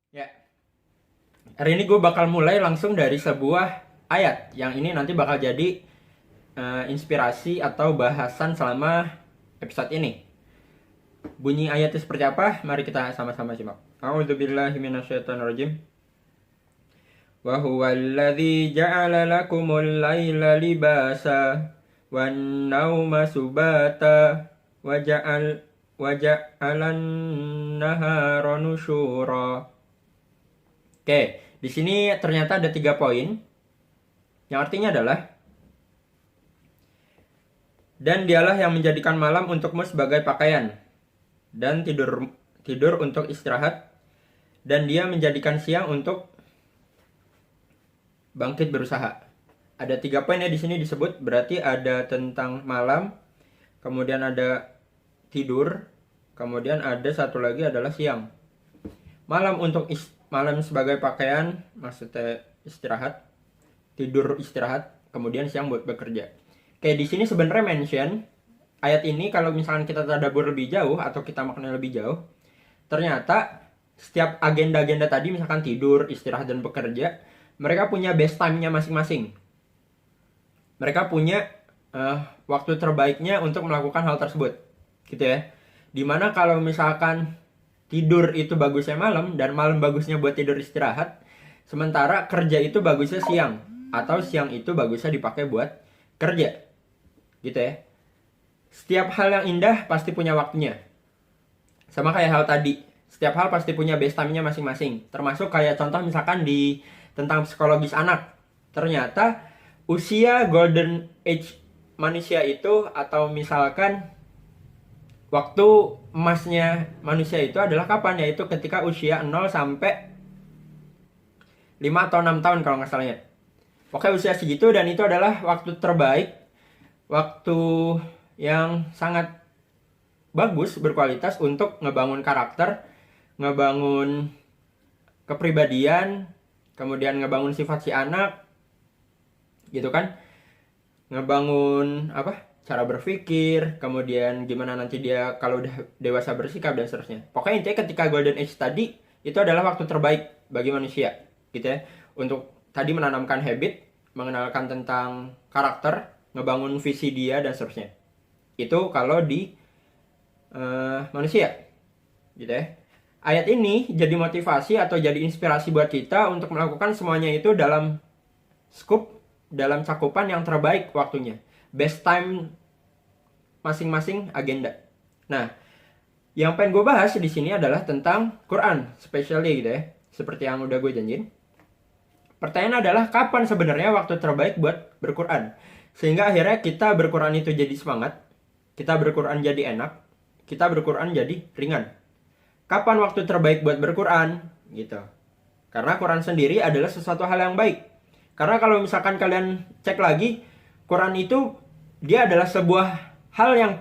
Ya, hari ini gue bakal mulai langsung dari sebuah ayat yang ini nanti bakal jadi inspirasi atau bahasan selama episode ini. Bunyi ayatnya seperti apa? Mari kita sama-sama simak. A'udzubillahi minasyaitonirrajim. Wa huwallazi ja'ala lakumul laila libasa wan nauma subata wa ja'alan nahara nusyura. Oke, di sini ternyata ada 3 poin yang artinya adalah dan dialah yang menjadikan malam untukmu sebagai pakaian dan tidur untuk istirahat, dan dia menjadikan siang untuk bangkit berusaha. Ada 3 poin ya di sini disebut, berarti ada tentang malam, kemudian ada tidur, kemudian ada satu lagi adalah siang. Malam sebagai pakaian, maksudnya istirahat, tidur istirahat, kemudian siang buat bekerja. Kayak di sini sebenarnya mention ayat ini kalau misalkan kita tadabbur lebih jauh atau kita maknanya lebih jauh, ternyata setiap agenda-agenda tadi misalkan tidur, istirahat dan bekerja, mereka punya best time-nya masing-masing. Mereka punya waktu terbaiknya untuk melakukan hal tersebut. Gitu ya. Dimana kalau misalkan tidur itu bagusnya malam dan malam bagusnya buat tidur istirahat, sementara kerja itu bagusnya siang atau siang itu bagusnya dipakai buat kerja. Gitu ya. Setiap hal yang indah pasti punya waktunya. Sama kayak hal tadi, setiap hal pasti punya best time-nya masing-masing. Termasuk kayak contoh misalkan di tentang psikologis anak. Ternyata usia golden age manusia itu, atau misalkan waktu emasnya manusia itu adalah kapan? Yaitu ketika usia 0 sampai 5 atau 6 tahun kalau nggak salahnya. Oke, usia segitu, dan itu adalah waktu terbaik, waktu yang sangat bagus, berkualitas untuk ngebangun karakter, ngebangun kepribadian, kemudian ngebangun sifat si anak, gitu kan? Ngebangun cara berpikir, kemudian gimana nanti dia kalau udah dewasa bersikap dan seterusnya. Pokoknya intinya ketika golden age tadi itu adalah waktu terbaik bagi manusia, gitu ya. Untuk tadi menanamkan habit, mengenalkan tentang karakter, ngebangun visi dia dan seterusnya. Itu kalau di manusia, gitu ya. Ayat ini jadi motivasi atau jadi inspirasi buat kita untuk melakukan semuanya itu dalam scope, dalam cakupan yang terbaik waktunya. Best time masing-masing agenda. Nah, yang pengen gue bahas di sini adalah tentang Quran, especially gitu ya. Seperti yang udah gue janjiin. Pertanyaan adalah kapan sebenarnya waktu terbaik buat berquran? Sehingga akhirnya kita berquran itu jadi semangat, kita berquran jadi enak, kita berquran jadi ringan. Kapan waktu terbaik buat berquran? Gitu. Karena Quran sendiri adalah sesuatu hal yang baik. Karena kalau misalkan kalian cek lagi, Quran itu dia adalah sebuah hal yang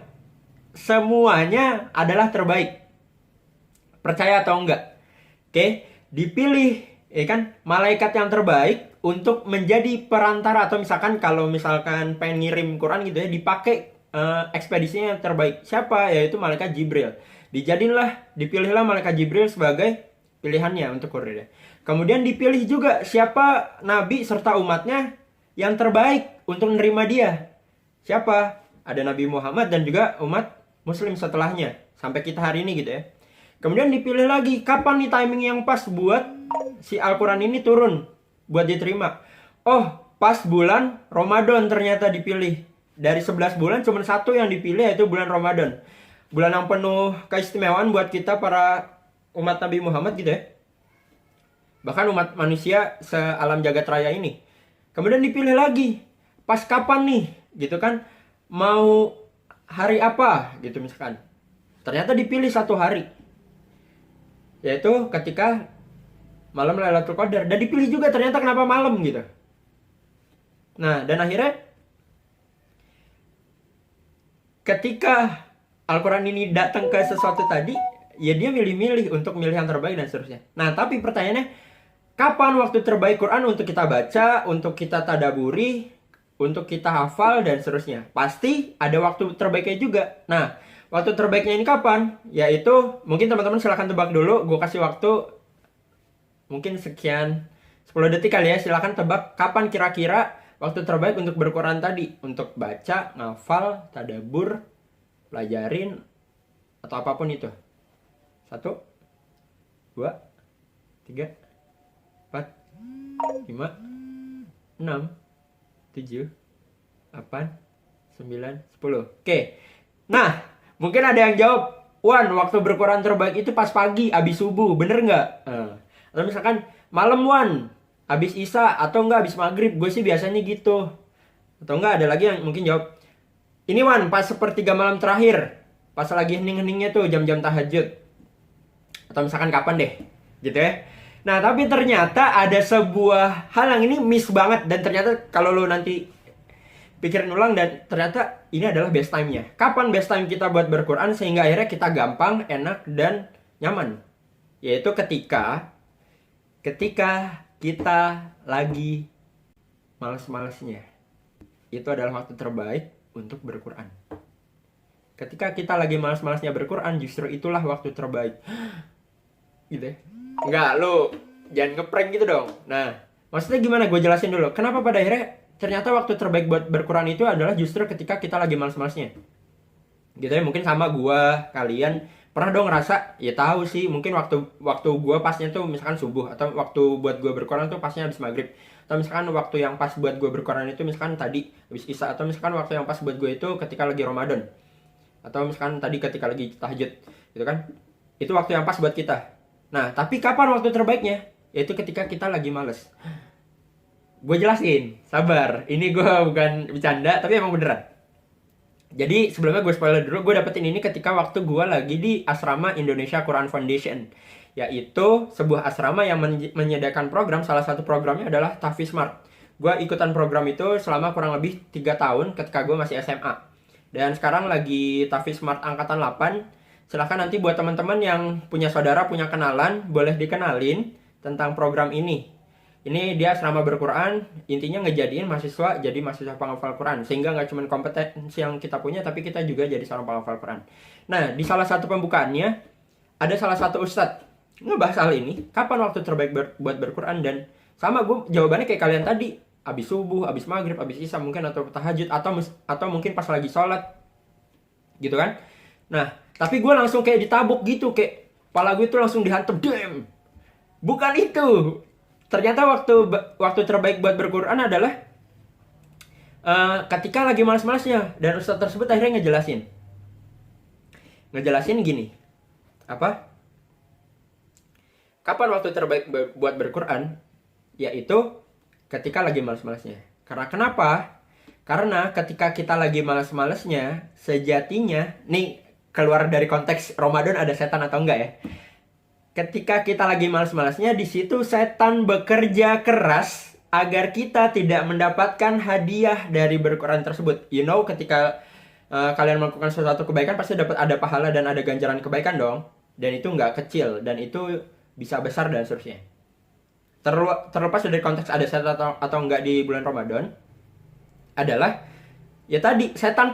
semuanya adalah terbaik. Percaya atau enggak? Oke, dipilih ya kan malaikat yang terbaik untuk menjadi perantara, atau misalkan kalau misalkan pengen ngirim Quran gitu ya, dipakai ekspedisinya yang terbaik. Siapa? Yaitu malaikat Jibril. Dipilihlah malaikat Jibril sebagai pilihannya untuk kurir. Kemudian dipilih juga siapa nabi serta umatnya yang terbaik untuk menerima dia. Siapa? Ada Nabi Muhammad dan juga umat muslim setelahnya sampai kita hari ini gitu ya. Kemudian dipilih lagi kapan nih timing yang pas buat si Al-Quran ini turun buat diterima. Oh, pas bulan Ramadan ternyata dipilih. Dari 11 bulan cuma satu yang dipilih, yaitu bulan Ramadan. Bulan yang penuh keistimewaan buat kita para umat Nabi Muhammad gitu ya. Bahkan umat manusia sealam jagat raya ini. Kemudian dipilih lagi. Pas kapan nih? Gitu kan. Mau hari apa? Gitu misalkan. Ternyata dipilih satu hari. Yaitu ketika malam Lailatul Qadar. Dan dipilih juga ternyata kenapa malam gitu. Nah, dan akhirnya ketika Al-Quran ini datang ke sesuatu tadi, ya dia milih-milih untuk milih yang terbaik dan seterusnya. Nah, tapi pertanyaannya, kapan waktu terbaik Quran untuk kita baca, untuk kita tadaburi, untuk kita hafal dan seterusnya? Pasti ada waktu terbaiknya juga. Nah, waktu terbaiknya ini kapan? Yaitu, mungkin teman-teman silahkan tebak dulu, gue kasih waktu mungkin sekian 10 detik kali ya. Silahkan tebak kapan kira-kira waktu terbaik untuk berquran tadi. Untuk baca, ngafal, tadabbur, pelajarin, atau apapun itu. 1, 2, 3, 4, 5, 6, 7, 8, 9, 10. Oke. Nah, mungkin ada yang jawab, Wan, waktu berquran terbaik itu pas pagi, abis subuh, bener nggak? Atau misalkan, malam Wan, abis isya, atau nggak abis maghrib, gue sih biasanya gitu. Atau nggak, ada lagi yang mungkin jawab, ini Wan, pas sepertiga malam terakhir, pas lagi hening-heningnya tuh, jam-jam tahajud. Atau misalkan kapan deh, gitu ya. Nah, tapi ternyata ada sebuah hal yang ini miss banget. Dan ternyata kalau lo nanti pikirin ulang, dan ternyata ini adalah best time-nya. Kapan best time kita buat berquran sehingga akhirnya kita gampang, enak, dan nyaman? Yaitu ketika kita lagi males-malesnya. Itu adalah waktu terbaik untuk berquran. Ketika kita lagi males-malesnya berquran, justru itulah waktu terbaik. Gitu ya. Enggak, lu jangan ngeprank gitu dong. Nah, maksudnya gimana? Gue jelasin dulu. Kenapa pada akhirnya ternyata waktu terbaik buat berquran itu adalah justru ketika kita lagi males-malesnya. Gitu ya, mungkin sama gua, kalian pernah dong ngerasa, ya tahu sih, mungkin waktu gua pasnya tuh misalkan subuh, atau waktu buat gua berquran tuh pasnya habis maghrib. Atau misalkan waktu yang pas buat gua berquran itu misalkan tadi habis isya, atau misalkan waktu yang pas buat gua itu ketika lagi Ramadan. Atau misalkan tadi ketika lagi tahajud, gitu kan? Itu waktu yang pas buat kita. Nah, tapi kapan waktu terbaiknya? Yaitu ketika kita lagi males. Gue jelasin, sabar. Ini gue bukan bercanda, tapi emang beneran. Jadi sebelumnya gue spoiler dulu, gue dapetin ini ketika waktu gue lagi di asrama Indonesia Quran Foundation. Yaitu sebuah asrama yang menyediakan program, salah satu programnya adalah Tahfiz Smart. Gue ikutan program itu selama kurang lebih 3 tahun ketika gue masih SMA. Dan sekarang lagi Tahfiz Smart angkatan 8. Silahkan nanti buat teman-teman yang punya saudara, punya kenalan, boleh dikenalin tentang program ini. Ini dia asrama berquran, intinya ngejadiin mahasiswa jadi mahasiswa penghafal Quran. Sehingga nggak cuma kompetensi yang kita punya, tapi kita juga jadi seorang penghafal Quran. Nah, di salah satu pembukaannya, ada salah satu ustadz ngebahas hal ini, kapan waktu terbaik buat berquran. Dan sama gue jawabannya kayak kalian tadi, abis subuh, abis maghrib, abis isya mungkin, atau tahajud, atau mungkin pas lagi sholat, gitu kan. Nah, tapi gue langsung kayak ditabuk gitu, kayak kepala gue tuh langsung dihantam, damn. Bukan itu. Ternyata waktu terbaik buat berquran adalah ketika lagi malas-malasnya. Dan ustadz tersebut akhirnya ngejelasin gini. Apa? Kapan waktu terbaik buat berquran? Yaitu ketika lagi malas-malasnya. Karena kenapa? Karena ketika kita lagi malas-malasnya, sejatinya nih, keluar dari konteks Ramadan ada setan atau enggak ya. Ketika kita lagi malas-malasnya, di situ setan bekerja keras agar kita tidak mendapatkan hadiah dari berquran tersebut. You know, ketika kalian melakukan sesuatu kebaikan pasti ada pahala dan ada ganjaran kebaikan dong. Dan itu nggak kecil, dan itu bisa besar dan seterusnya. Terlepas dari konteks ada setan atau enggak di bulan Ramadan, adalah ya tadi, setan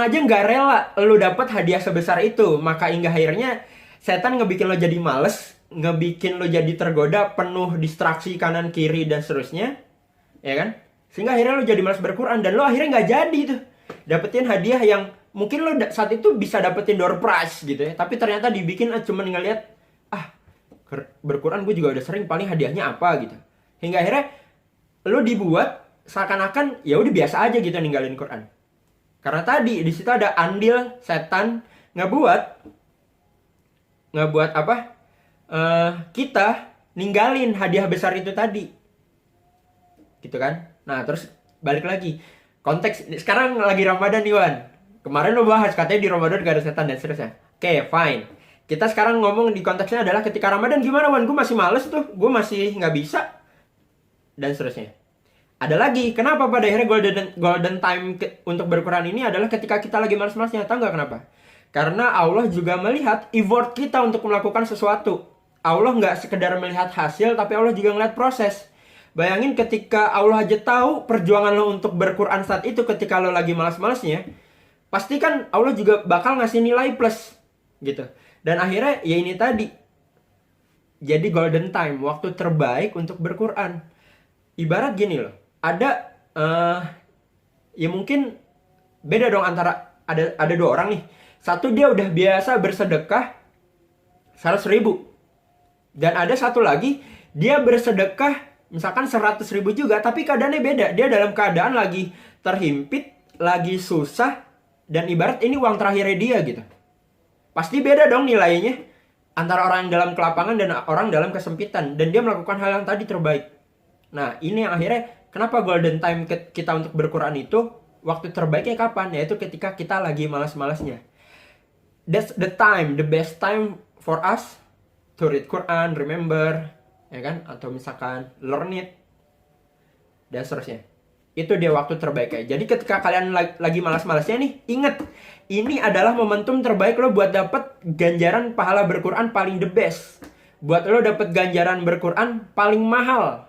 aja nggak rela lu dapat hadiah sebesar itu. Maka hingga akhirnya setan ngebikin lo jadi males, ngebikin lo jadi tergoda, penuh distraksi kanan kiri dan seterusnya, ya kan? Sehingga akhirnya lo jadi malas berquran, dan lo akhirnya nggak jadi tuh dapetin hadiah yang mungkin lo saat itu bisa dapetin door prize gitu ya. Tapi ternyata dibikin cuman ngeliat, berquran gue juga udah sering, paling hadiahnya apa gitu. Hingga akhirnya lo dibuat seakan-akan ya udah biasa aja gitu ninggalin Quran. Karena tadi di situ ada andil setan ngebuat apa? Kita ninggalin hadiah besar itu tadi. Gitu kan? Nah, terus balik lagi. Konteks sekarang lagi Ramadan nih, Wan. Kemarin lo bahas katanya di Ramadan gak ada setan dan seterusnya. Oke, fine. Kita sekarang ngomong di konteksnya adalah ketika Ramadan gimana, Wan? Gue masih males tuh. Gue masih nggak bisa. Dan seterusnya. Ada lagi, kenapa pada akhirnya golden time untuk berquran ini adalah ketika kita lagi malas-malasnya. Tahu nggak kenapa? Karena Allah juga melihat effort kita untuk melakukan sesuatu. Allah nggak sekedar melihat hasil, tapi Allah juga ngeliat proses. Bayangin ketika Allah aja tahu perjuangan lo untuk berquran saat itu ketika lo lagi malas-malasnya, pasti kan Allah juga bakal ngasih nilai plus gitu. Dan akhirnya ya ini tadi, jadi golden time, waktu terbaik untuk berquran. Ibarat gini loh, ada ya mungkin beda dong antara ada dua orang nih. Satu dia udah biasa bersedekah 100.000, dan ada satu lagi dia bersedekah misalkan 100.000 juga, tapi keadaannya beda. Dia dalam keadaan lagi terhimpit, lagi susah, dan ibarat ini uang terakhirnya dia gitu. Pasti beda dong nilainya antara orang yang dalam kelapangan dan orang dalam kesempitan, dan dia melakukan hal yang tadi terbaik. Nah, ini yang akhirnya kenapa golden time kita untuk berquran itu, waktu terbaiknya kapan? Yaitu ketika kita lagi malas-malasnya. That's the time, the best time for us to read Quran, remember, ya kan? Atau misalkan learn it, dan seterusnya. Itu dia waktu terbaiknya. Jadi ketika kalian lagi malas-malasnya nih, inget, ini adalah momentum terbaik lo buat dapet ganjaran pahala berquran paling the best. Buat lo dapet ganjaran berquran paling mahal,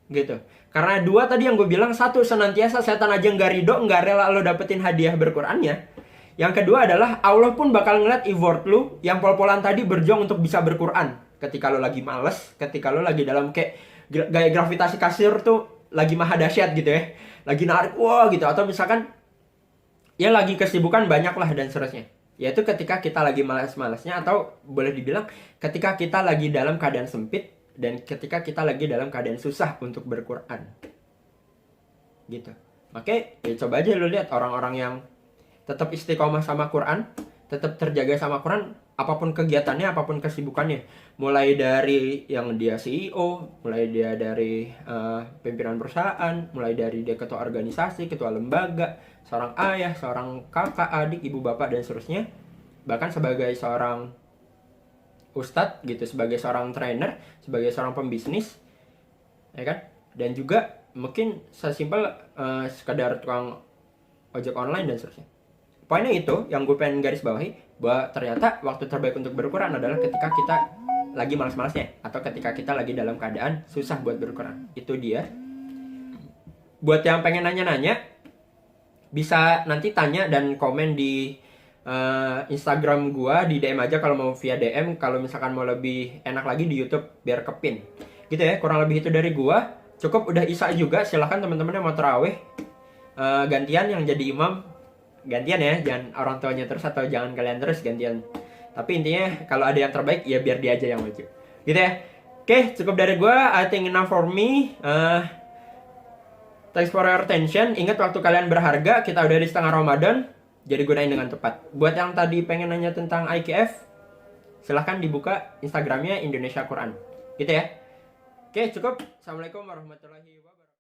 gitu. Karena dua tadi yang gue bilang, satu, senantiasa setan aja nggak ridho, nggak rela lo dapetin hadiah berqurannya. Yang kedua adalah Allah pun bakal ngeliat effort lo yang pol-polan tadi berjuang untuk bisa berquran. Ketika lo lagi males, ketika lo lagi dalam kayak gaya gravitasi kasur tuh lagi maha dahsyat gitu ya, lagi narik wah gitu, atau misalkan ya lagi kesibukan banyak lah dan seterusnya. Yaitu ketika kita lagi malas-malasnya, atau boleh dibilang ketika kita lagi dalam keadaan sempit, dan ketika kita lagi dalam keadaan susah untuk berquran gitu. Oke, ya coba aja lo lihat orang-orang yang tetap istiqomah sama Quran, tetap terjaga sama Quran, apapun kegiatannya, apapun kesibukannya. Mulai dari yang dia CEO, mulai dia dari pimpinan perusahaan, mulai dari dia ketua organisasi, ketua lembaga, seorang ayah, seorang kakak, adik, ibu, bapak, dan seterusnya. Bahkan sebagai seorang ustadz gitu, sebagai seorang trainer, sebagai seorang pembisnis, ya kan? Dan juga mungkin sesimpel sekadar tukang ojek online dan seterusnya. Poinnya itu yang gue pengen garis bawahi, bahwa ternyata waktu terbaik untuk berquran adalah ketika kita lagi malas-malasnya, atau ketika kita lagi dalam keadaan susah buat berquran. Itu dia. Buat yang pengen nanya-nanya, bisa nanti tanya dan komen di Instagram gue, di DM aja kalau mau via DM. Kalau misalkan mau lebih enak lagi di YouTube biar kepin gitu ya. Kurang lebih itu dari gue. Cukup, udah isya juga. Silahkan teman-teman yang mau tarawih gantian yang jadi imam, gantian ya, jangan orang tuanya terus, atau jangan kalian terus, gantian. Tapi intinya kalau ada yang terbaik ya biar dia aja yang maju gitu ya. Oke, cukup dari gue. I think enough for me. Thanks for your attention. Ingat, waktu kalian berharga. Kita udah di setengah Ramadan, jadi gunain dengan tepat. Buat yang tadi pengen nanya tentang IKF, silahkan dibuka Instagramnya Indonesia Quran gitu ya. Oke, cukup. Assalamualaikum warahmatullahi wabarakatuh.